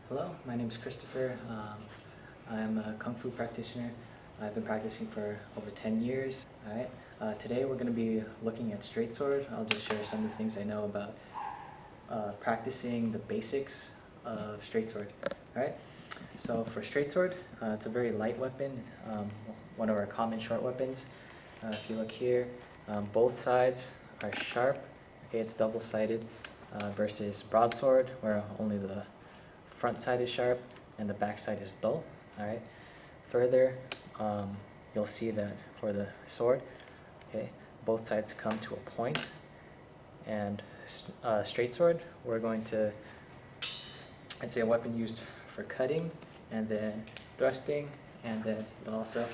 Hello, my name is Christopher. I'm a Kung Fu practitioner. I've been practicing for over 10 years. All right. Today we're going to be looking at straight sword. I'll just share some of the things I know about practicing the basics of straight sword. All right. So for straight sword, it's a very light weapon, one of our common short weapons. If you look here, both sides are sharp. Okay, it's double-sided versus broadsword, where only the front side is sharp and the back side is dull. All right. Further, you'll see that for the sword, okay, both sides come to a point, and straight sword, we're going to, I'd say, a weapon used for cutting and then thrusting, and then it'll also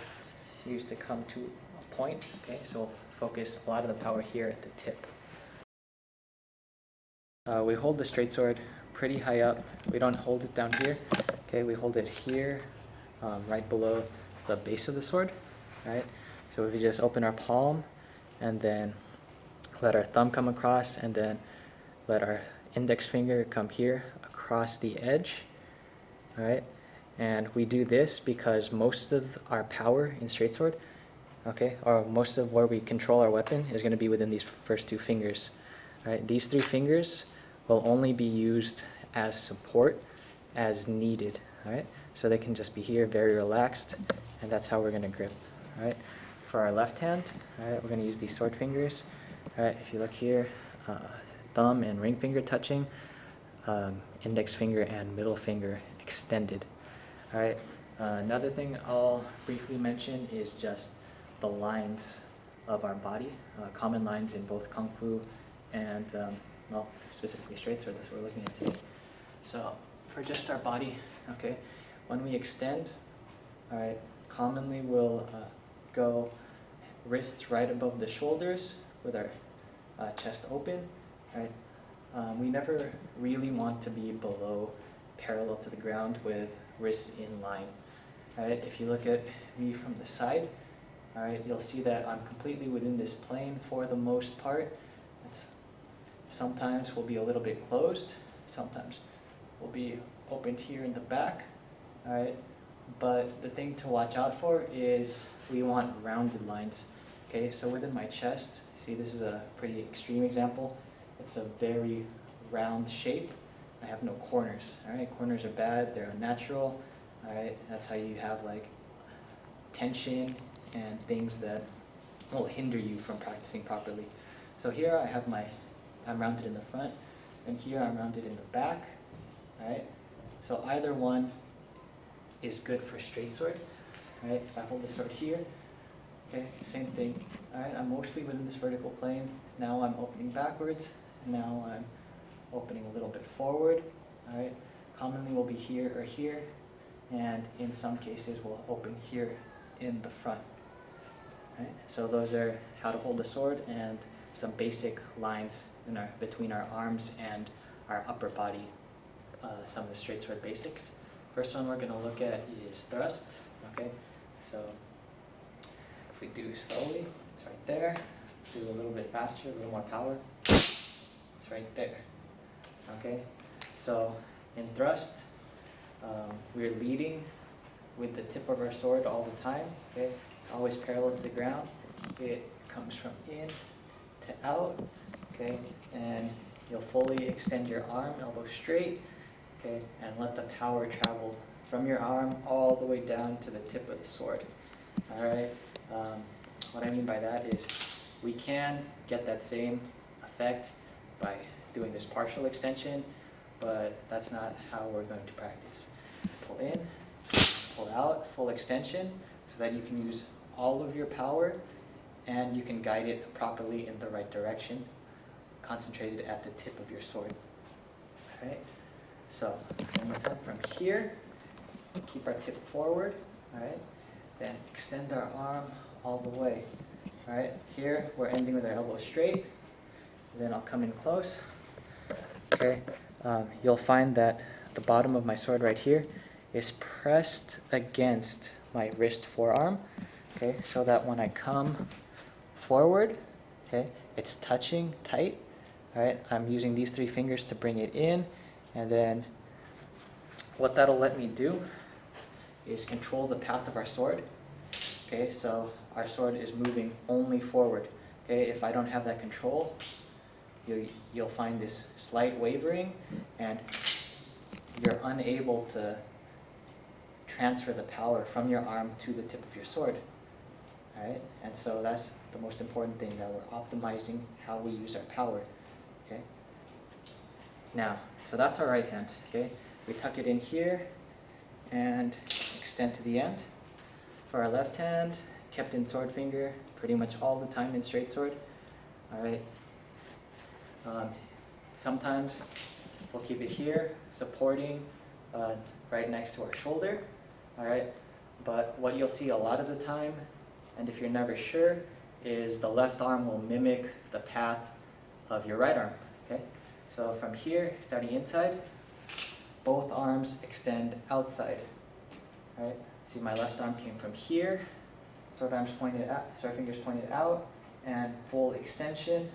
used to come to a point. Okay, so focus a lot of the power here at the tip. We hold the straight sword pretty high up. We don't hold it down here. Okay, we hold it here, right below the base of the sword. Right. So if we just open our palm, and then let our thumb come across, and then let our index finger come here across the edge. All right. And we do this because most of our power in straight sword, okay, or most of where we control our weapon is going to be within these first two fingers. Right. These three fingers will only be used as support as needed. All right, so they can just be here, very relaxed, and that's how we're going to grip. All right, for our left hand, all right, we're going to use these sword fingers. All right, if you look here, thumb and ring finger touching, index finger and middle finger extended. All right, another thing I'll briefly mention is just the lines of our body, common lines in both Kung Fu and well, specifically straight sword, that's what we're looking at today. So for just our body, okay, when we extend, all right, commonly we'll go wrists right above the shoulders with our chest open, right? We never really want to be below, parallel to the ground with wrists in line. All right, if you look at me from the side, all right, you'll see that I'm completely within this plane for the most part. Sometimes we'll be a little bit closed, sometimes we'll be opened here in the back, all right? But the thing to watch out for is we want rounded lines, okay? So within my chest, see, this is a pretty extreme example. It's a very round shape. I have no corners, all right? Corners are bad, they're unnatural, all right? That's how you have like tension and things that will hinder you from practicing properly. So here I have I'm rounded in the front, and here I'm rounded in the back, all right? So either one is good for straight sword, right? If I hold the sword here, okay, same thing, all right? I'm mostly within this vertical plane. Now I'm opening backwards, and now I'm opening a little bit forward, all right? Commonly we'll be here or here, and in some cases we'll open here in the front, right? So those are how to hold the sword and some basic lines in between our arms and our upper body, some of the straight sword basics. First one we're going to look at is thrust. Okay, so if we do slowly, it's right there. Do a little bit faster, a little more power. It's right there. Okay, so in thrust, we're leading with the tip of our sword all the time. Okay, it's always parallel to the ground. It comes from in to out, okay, and you'll fully extend your arm, elbow straight, okay, and let the power travel from your arm all the way down to the tip of the sword. All right, what I mean by that is we can get that same effect by doing this partial extension, but that's not how we're going to practice. Pull in, pull out, full extension, so that you can use all of your power and you can guide it properly in the right direction, concentrated at the tip of your sword. All right, so one more time from here, keep our tip forward, all right, then extend our arm all the way. All right, here we're ending with our elbow straight, then I'll come in close. Okay, you'll find that the bottom of my sword right here is pressed against my wrist forearm, okay, so that when I come forward, okay, it's touching tight. All right, I'm using these three fingers to bring it in, and then what that'll let me do is control the path of our sword. Okay, so our sword is moving only forward. Okay, if I don't have that control, you'll find this slight wavering, and you're unable to transfer the power from your arm to the tip of your sword. All right, and so that's the most important thing, that we're optimizing how we use our power. Okay. Now, so that's our right hand. Okay, we tuck it in here and extend to the end. For our left hand, kept in sword finger pretty much all the time in straight sword. All right. Sometimes we'll keep it here, supporting right next to our shoulder. All right. But what you'll see a lot of the time, and if you're never sure, is the left arm will mimic the path of your right arm. Okay. So from here, starting inside, both arms extend outside. All right. See, my left arm came from here, sword arms pointed out, sword fingers pointed out, and full extension.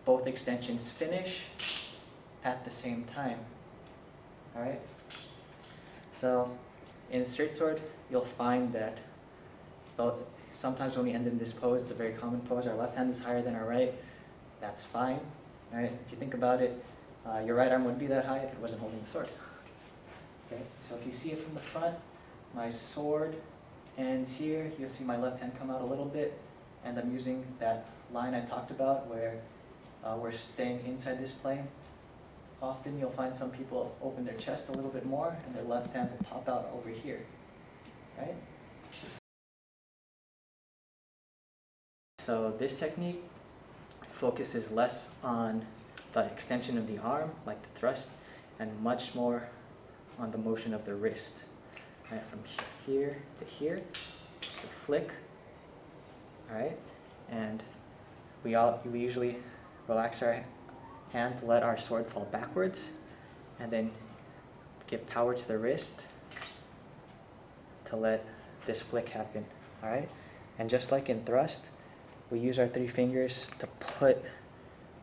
Both extensions finish at the same time. All right. So in a straight sword, you'll find that sometimes when we end in this pose, it's a very common pose, our left hand is higher than our right. That's fine. All right. If you think about it, your right arm wouldn't be that high if it wasn't holding the sword. Okay. So if you see it from the front, my sword ends here. You'll see my left hand come out a little bit, and I'm using that line I talked about where we're staying inside this plane. Often you'll find some people open their chest a little bit more, and their left hand will pop out over here, right? So this technique focuses less on the extension of the arm, like the thrust, and much more on the motion of the wrist. Right, from here to here, it's a flick. All right, and we usually relax our hand to let our sword fall backwards, and then give power to the wrist to let this flick happen. All right, and just like in thrust, we use our three fingers to put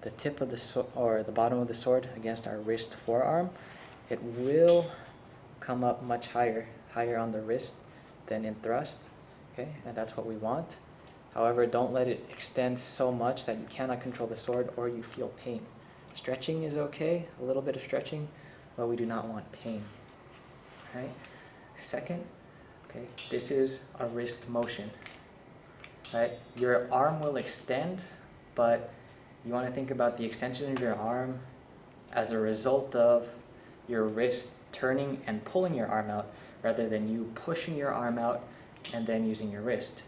the tip of the or the bottom of the sword against our wrist forearm. It will come up much higher on the wrist than in thrust. Okay, and that's what we want. However, don't let it extend so much that you cannot control the sword or you feel pain. Stretching is okay, a little bit of stretching, but we do not want pain. All right. Second, okay, this is a wrist motion. All right, your arm will extend, but you want to think about the extension of your arm as a result of your wrist turning and pulling your arm out, rather than you pushing your arm out and then using your wrist.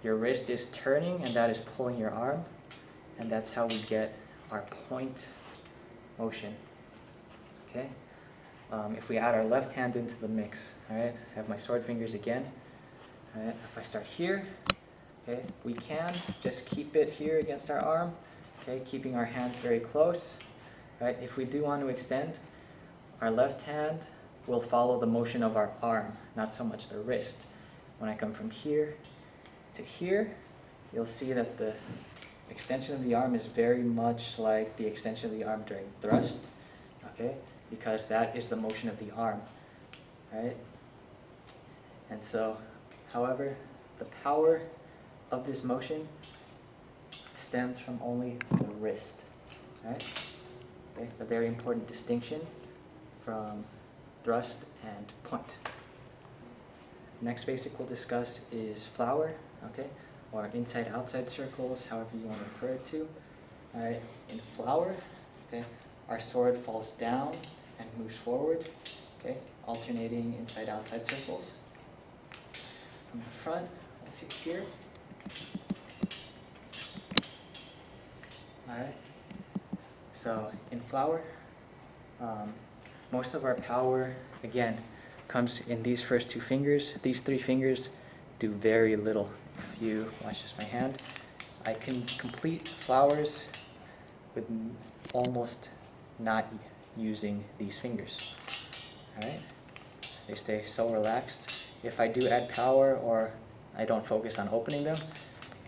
Your wrist is turning and that is pulling your arm, and that's how we get our point motion. Okay. If we add our left hand into the mix, all right, I have my sword fingers again. All right, if I start here, okay, we can just keep it here against our arm, okay, keeping our hands very close. All right, if we do want to extend, our left hand will follow the motion of our arm, not so much the wrist. When I come from here to here, you'll see that the extension of the arm is very much like the extension of the arm during thrust, okay? Because that is the motion of the arm, right? And so, however, the power of this motion stems from only the wrist, right? Okay? A very important distinction from thrust and point. Next basic we'll discuss is flower, okay, or inside-outside circles, however you want to refer it to. All right, in flower, okay, our sword falls down and moves forward, okay, alternating inside-outside circles. From the front, let's see here. All right, so in flower, most of our power, again, comes in these first two fingers. These three fingers do very little. If you watch just my hand, I can complete flowers with almost not using these fingers. All right, they stay so relaxed. If I do add power or I don't focus on opening them,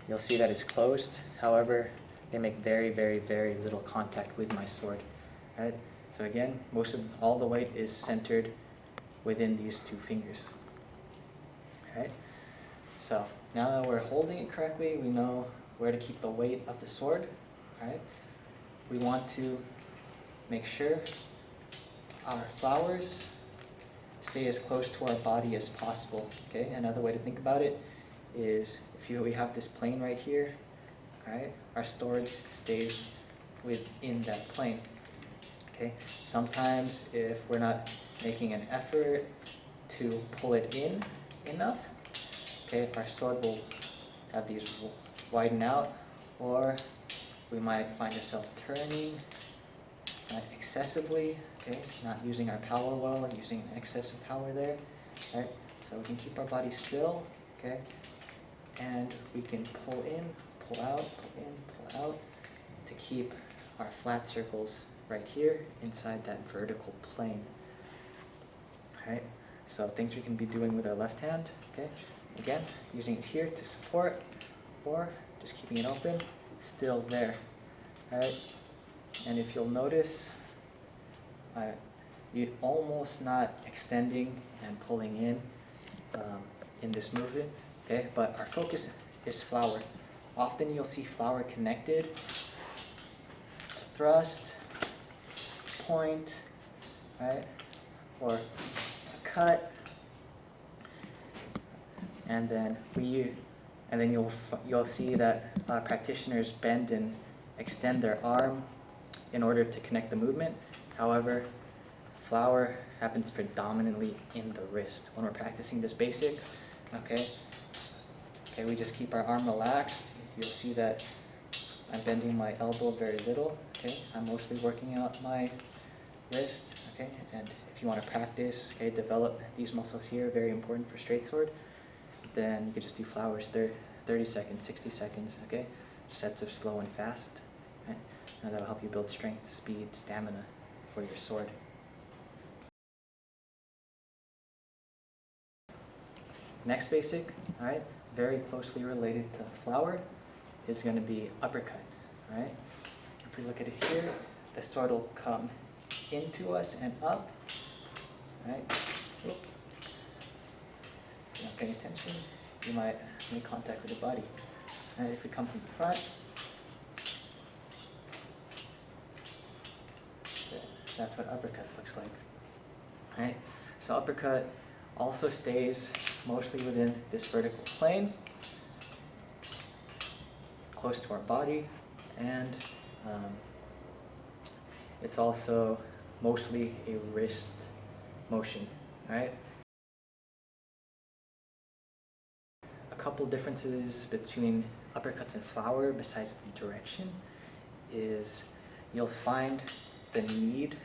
you'll see that it's closed. However, they make very, very, very little contact with my sword. All right, So again, all the weight is centered within these two fingers. Alright? So now that we're holding it correctly, we know where to keep the weight of the sword. Alright? We want to make sure our flowers stay as close to our body as possible. Okay? Another way to think about it is we have this plane right here, right? Our sword stays within that plane. Okay? Sometimes if we're not making an effort to pull it in enough, okay, our sword will have these widen out, or we might find ourselves turning excessively, okay, not using our power well, using excessive power there, right? So we can keep our body still, okay, and we can pull in, pull out, pull in, pull out, to keep our flat circles right here inside that vertical plane. All right, so things we can be doing with our left hand, okay, again, using it here to support, or just keeping it open, still there, all right? And if you'll notice, you're almost not extending and pulling in this movement, okay? But our focus is flower. Often you'll see flower connected, thrust, point, right? Or a cut, and then you'll see that practitioners bend and extend their arm in order to connect the movement. However, flower happens predominantly in the wrist. When we're practicing this basic, okay, we just keep our arm relaxed. You'll see that I'm bending my elbow very little, okay? I'm mostly working out my wrist, okay? And if you want to practice, okay, develop these muscles here, very important for straight sword, then you could just do flowers 30 seconds, 60 seconds, okay? Sets of slow and fast, right? And that'll help you build strength, speed, stamina for your sword. Next basic, all right, very closely related to flower, is going to be uppercut, all right? If we look at it here, the sword will come into us and up, all right? Oop. If you're not paying attention, you might make contact with the body. All right, if we come from the front, that's what uppercut looks like. All right, so uppercut also stays mostly within this vertical plane, close to our body, and it's also mostly a wrist motion, right? A couple differences between uppercuts and flower, besides the direction, is you'll find the need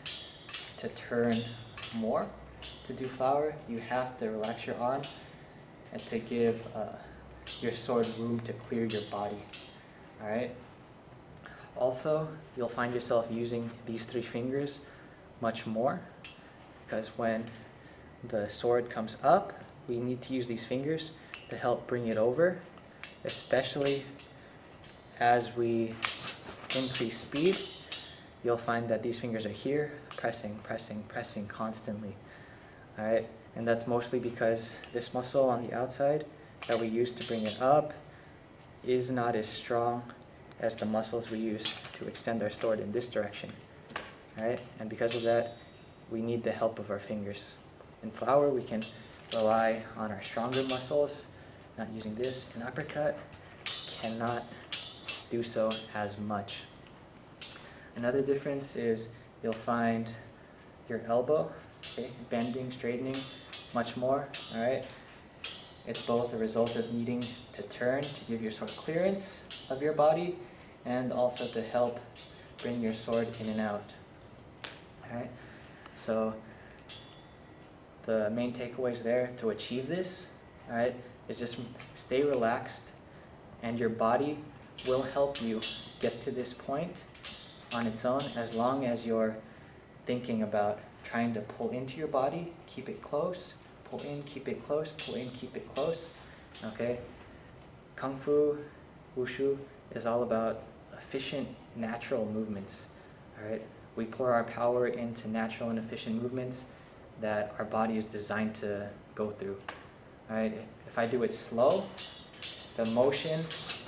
to turn more. To do flower, you have to relax your arm and to give your sword room to clear your body, all right? Also, you'll find yourself using these 3 fingers much more, because when the sword comes up, we need to use these fingers to help bring it over, especially as we increase speed. You'll find that these fingers are here, pressing, pressing, pressing constantly. All right, and that's mostly because this muscle on the outside that we use to bring it up is not as strong as the muscles we use to extend our sword in this direction. All right, and because of that, we need the help of our fingers. In flower, we can rely on our stronger muscles, not using this. In uppercut, cannot do so as much. Another difference is you'll find your elbow, okay, bending, straightening much more, all right? It's both a result of needing to turn to give your sword clearance of your body, and also to help bring your sword in and out, all right? So the main takeaways there to achieve this, all right, is just stay relaxed, and your body will help you get to this point on its own, as long as you're thinking about trying to pull into your body, keep it close, pull in, keep it close, pull in, keep it close, okay? Kung Fu, Wushu is all about efficient, natural movements, all right? We pour our power into natural and efficient movements that our body is designed to go through. All right? If I do it slow, the motion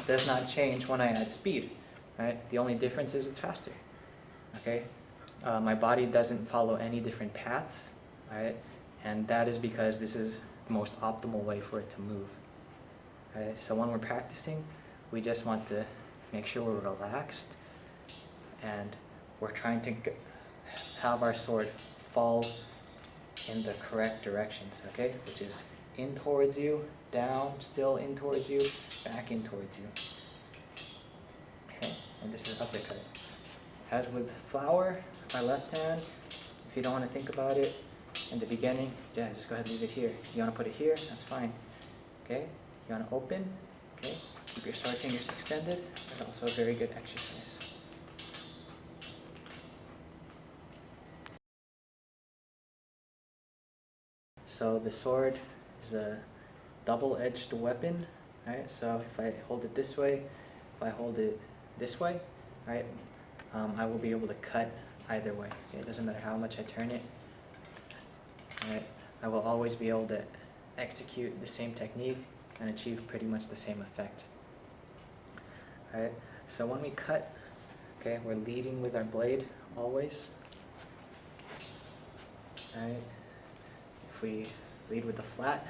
does not change when I add speed. Right? The only difference is it's faster. Okay? My body doesn't follow any different paths. All right? And that is because this is the most optimal way for it to move. All right? So when we're practicing, we just want to make sure we're relaxed and we're trying to have our sword fall in the correct directions, okay? Which is in towards you, down, still in towards you, back in towards you. Okay, and this is uppercut. As with flower, my left hand, if you don't want to think about it in the beginning, yeah, just go ahead and leave it here. If you want to put it here, that's fine. Okay, you want to open, okay? Keep your sword fingers extended. That's also a very good exercise. So the sword is a double-edged weapon, right? So if I hold it this way, if I hold it this way, right, I will be able to cut either way. Okay? It doesn't matter how much I turn it. Right? I will always be able to execute the same technique and achieve pretty much the same effect. All right? So when we cut, okay, we're leading with our blade always. All right? If we lead with the flat,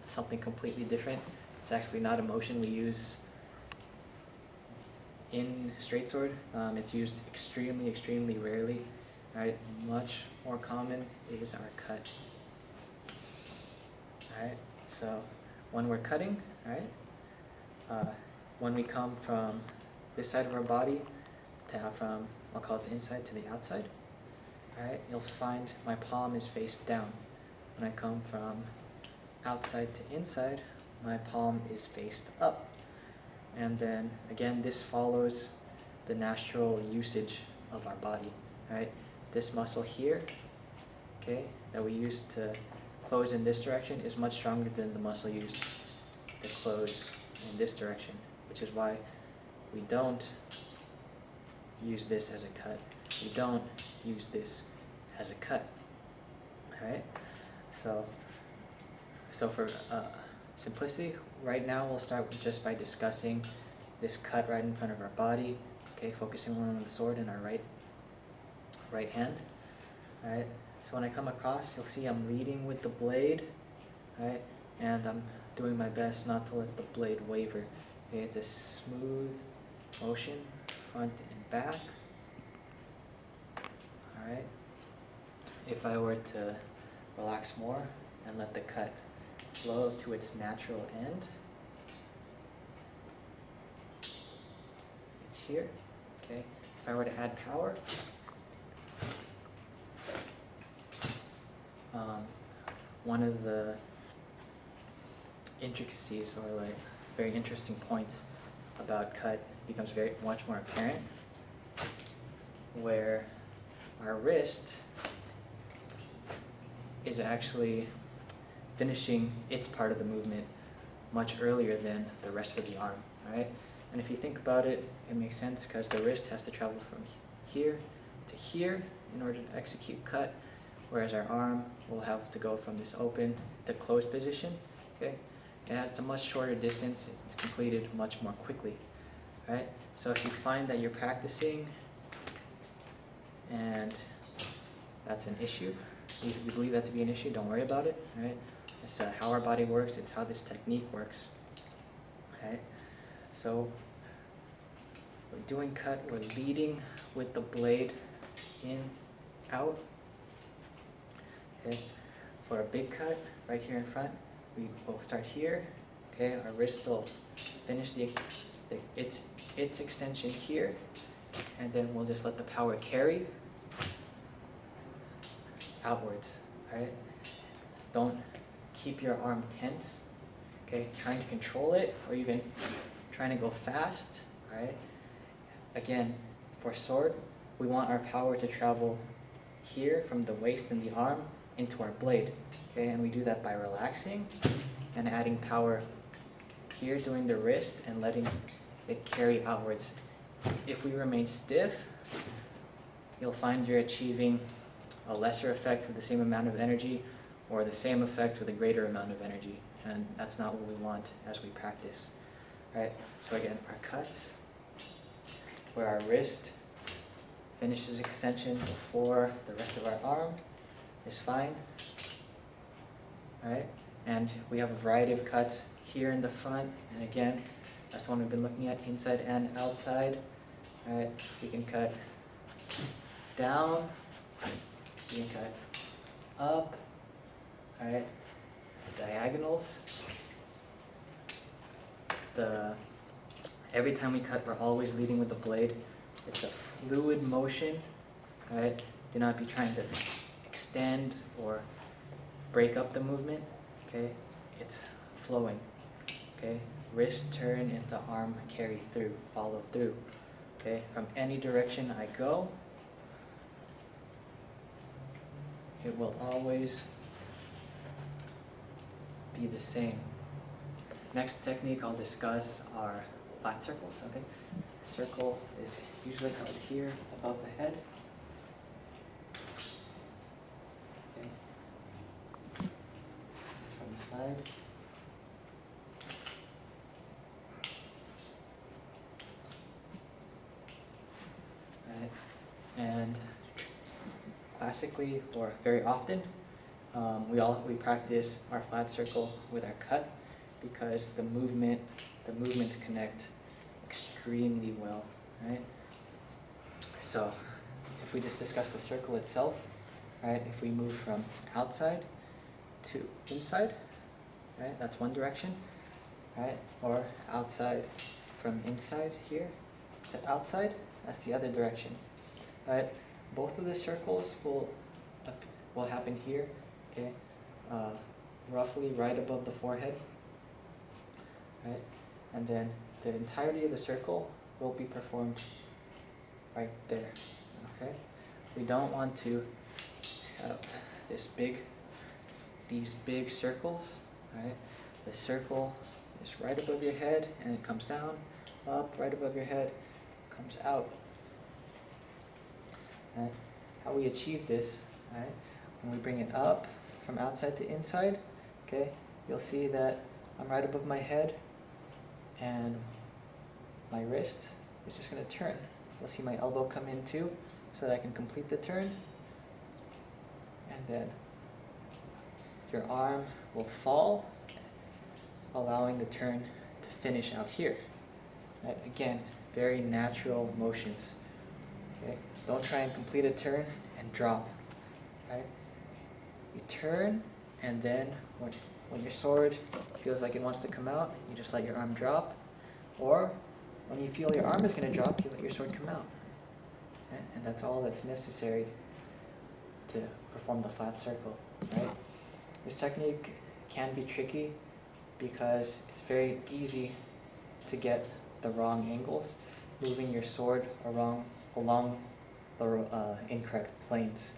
it's something completely different. It's actually not a motion we use in straight sword. It's used extremely, extremely rarely. Right? Much more common is our cut. Alright, so when we're cutting, right, when we come from this side of our body from, I'll call it the inside to the outside, alright, you'll find my palm is face down. When I come from outside to inside, my palm is faced up. And then again, this follows the natural usage of our body, right? This muscle here, okay, that we use to close in this direction is much stronger than the muscle used to close in this direction, which is why we don't use this as a cut. We don't use this as a cut, alright? So for simplicity, right now we'll start just by discussing this cut right in front of our body, okay, focusing on the sword in our right hand, alright? So when I come across, you'll see I'm leading with the blade, right? And I'm doing my best not to let the blade waver. Okay, it's a smooth motion, front and back. Alright. If I were to relax more and let the cut flow to its natural end, it's here. Okay. If I were to add power, one of the intricacies or like very interesting points about cut becomes much more apparent, where our wrist is actually finishing its part of the movement much earlier than the rest of the arm, right? And if you think about it, it makes sense because the wrist has to travel from here to here in order to execute cut, whereas our arm will have to go from this open to closed position, okay? It has a much shorter distance, it's completed much more quickly, right? So if you find that you're practicing and that's an issue, you believe that to be an issue, don't worry about it, right? It's how our body works, it's how this technique works, right? So we're doing cut, we're leading with the blade in, out. Okay. For a big cut, right here in front, we will start here. Okay, our wrist will finish its extension here, and then we'll just let the power carry outwards. Right? Don't keep your arm tense. Okay, trying to control it, or even trying to go fast. Right? Again, for sword, we want our power to travel here from the waist and the arm into our blade, okay, and we do that by relaxing and adding power here, doing the wrist and letting it carry outwards. If we remain stiff, you'll find you're achieving a lesser effect with the same amount of energy, or the same effect with a greater amount of energy, and that's not what we want as we practice. Right? So again, our cuts, where our wrist finishes extension before the rest of our arm is fine. Right? And we have a variety of cuts here in the front, and again, that's the one we've been looking at, inside and outside. Right? We can cut down, we can cut up, right? Diagonals. Every time we cut, we're always leading with the blade. It's a fluid motion, right? Do not be trying to extend or break up the movement, okay? It's flowing, okay? Wrist turn into arm carry through, follow through, okay? From any direction I go, it will always be the same. Next technique I'll discuss are flat circles, okay? Circle is usually held here above the head. Okay. From the side. Right. And classically, or very often, we practice our flat circle with our cut because the movements connect extremely well, right? So if we just discuss the circle itself, right? If we move from outside to inside, right? That's one direction, right? Or outside from inside here to outside, that's the other direction, right? Both of the circles will happen here, okay? Roughly right above the forehead, right? And then the entirety of the circle will be performed right there, okay? We don't want to have these big circles, right? The circle is right above your head and it comes down, up, right above your head, comes out. Right? How we achieve this, right? When we bring it up from outside to inside, okay, you'll see that I'm right above my head and my wrist is just going to turn. You'll see my elbow come in too, so that I can complete the turn. And then your arm will fall, allowing the turn to finish out here. Right? Again, very natural motions. Okay? Don't try and complete a turn and drop. Right? You turn, and then when your sword feels like it wants to come out, you just let your arm drop. Or when you feel your arm is going to drop, you let your sword come out. Okay? And that's all that's necessary to perform the flat circle. Right? This technique can be tricky because it's very easy to get the wrong angles, moving your sword along the incorrect planes.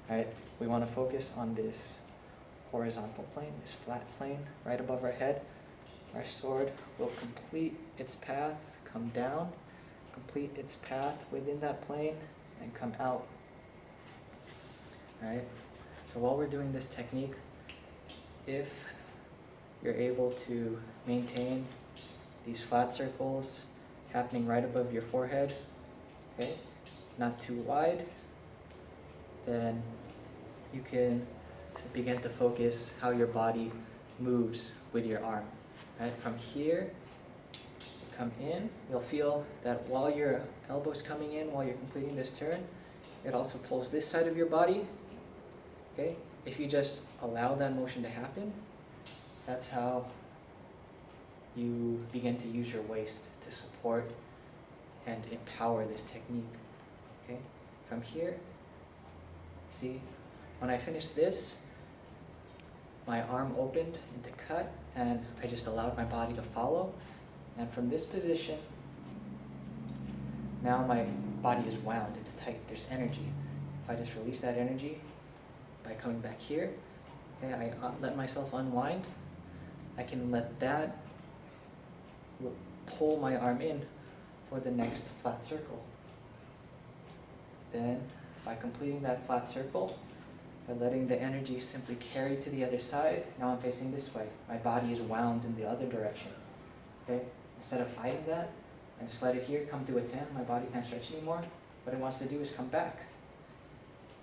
Right? We want to focus on this horizontal plane, this flat plane right above our head. Our sword will complete its path, come down, complete its path within that plane, and come out. Right? So while we're doing this technique, if you're able to maintain these flat circles happening right above your forehead, okay, not too wide, then you can begin to focus how your body moves with your arm. Right? From here, you come in, you'll feel that while your elbow's coming in, while you're completing this turn, it also pulls this side of your body. Okay? If you just allow that motion to happen, that's how you begin to use your waist to support and empower this technique. Okay? From here, see, when I finished this, my arm opened into cut, and I just allowed my body to follow. And from this position, now my body is wound, it's tight, there's energy. If I just release that energy by coming back here, okay, I let myself unwind, I can let that pull my arm in for the next flat circle. Then by completing that flat circle, by letting the energy simply carry to the other side. Now I'm facing this way. My body is wound in the other direction. Okay? Instead of fighting that, I just let it here come to its end. My body can't stretch anymore. What it wants to do is come back.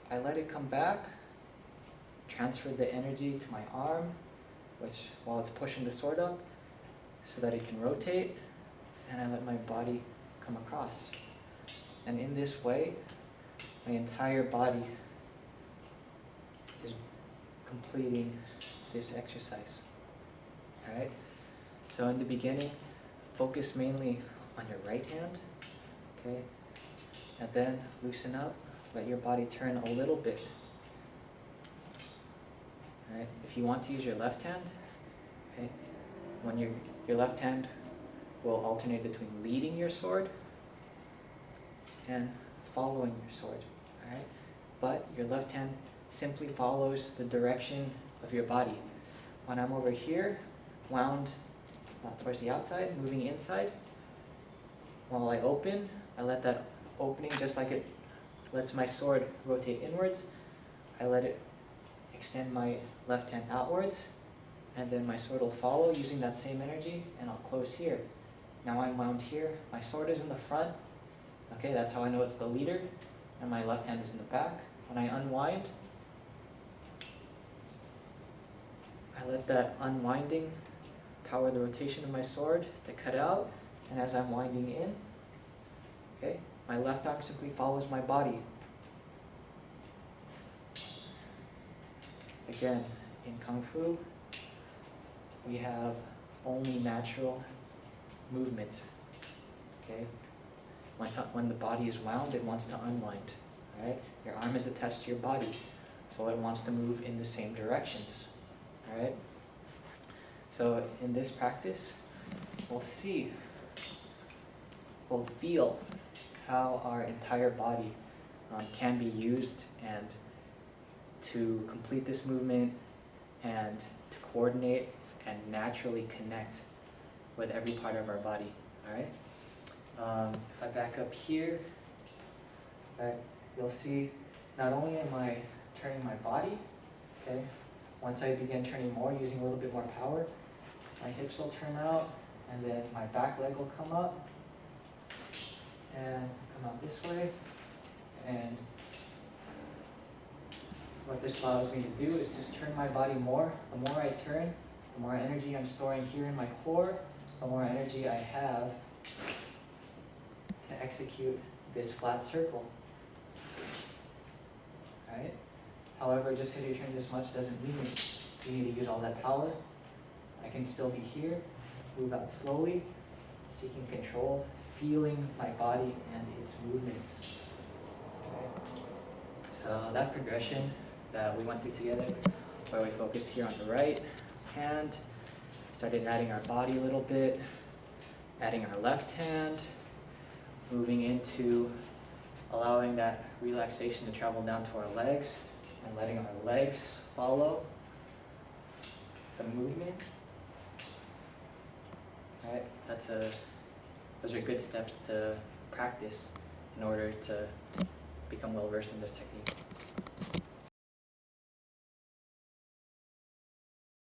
I let it come back, transfer the energy to my arm, which while it's pushing the sword up, so that it can rotate, and I let my body come across. And in this way, my entire body is completing this exercise. Alright? So in the beginning, focus mainly on your right hand, okay? And then loosen up, let your body turn a little bit. Alright? If you want to use your left hand, okay, when your left hand will alternate between leading your sword and following your sword. Alright? But your left hand simply follows the direction of your body. When I'm over here, wound towards the outside, moving inside, while I open, I let that opening, just like it lets my sword rotate inwards, I let it extend my left hand outwards, and then my sword will follow using that same energy, and I'll close here. Now I'm wound here, my sword is in the front, okay, that's how I know it's the leader, and my left hand is in the back. When I unwind, I let that unwinding power the rotation of my sword to cut out, and as I'm winding in, okay, my left arm simply follows my body. Again, in Kung Fu, we have only natural movements. Okay? When the body is wound, it wants to unwind. Right? Your arm is attached to your body, so it wants to move in the same directions. Alright? So in this practice, we'll feel how our entire body can be used and to complete this movement and to coordinate and naturally connect with every part of our body. Alright? If I back up here, right, you'll see not only am I turning my body, okay, once I begin turning more, using a little bit more power, my hips will turn out, and then my back leg will come up, and come out this way, and what this allows me to do is just turn my body more. The more I turn, the more energy I'm storing here in my core, the more energy I have to execute this flat circle. Right? However, just because you turn this much doesn't mean you need to use all that power. I can still be here, move out slowly, seeking control, feeling my body and its movements. Okay. So that progression that we went through together, where we focused here on the right hand, started adding our body a little bit, adding our left hand, moving into allowing that relaxation to travel down to our legs and letting our legs follow the movement. Right? Those are good steps to practice in order to become well versed in this technique.